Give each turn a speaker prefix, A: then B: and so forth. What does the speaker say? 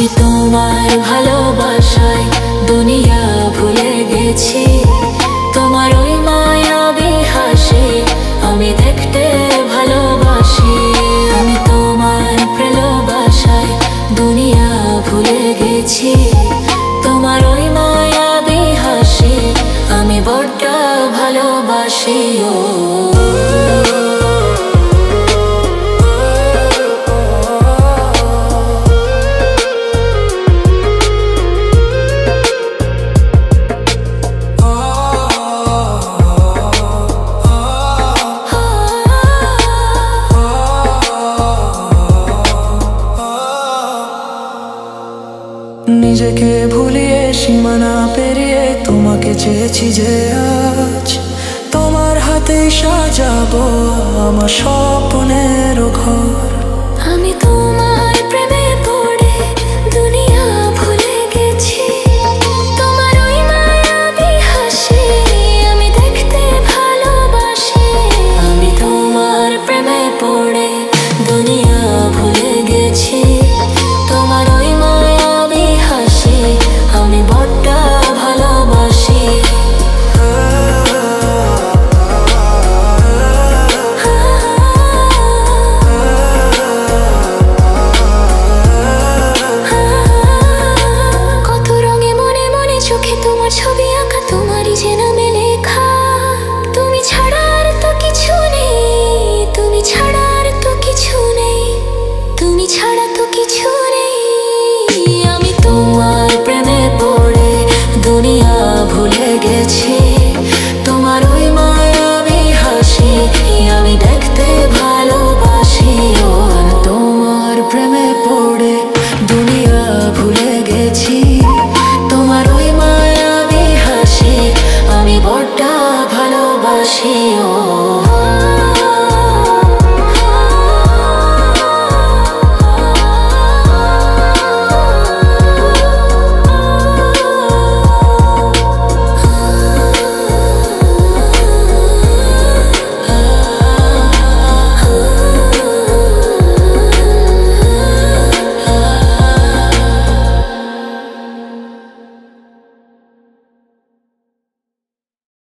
A: আমি তোমার ভালোবাসায় দুনিয়া ভুলে গেছি, তোমার ওই মায়াবী হাসি আমি দেখতে ভালোবাসি। আমি তোমার ভালোবাসায় দুনিয়া ভুলে গেছি, তোমার ওই মায়াবী হাসি আমি বড্ড ভালোবাসি।
B: নিজেকে ভুলিয়ে সীমানা পেরিয়ে তোমাকে চেয়েছি যে আজ তোমার হাতেই সাজাবো আমার স্বপ্নে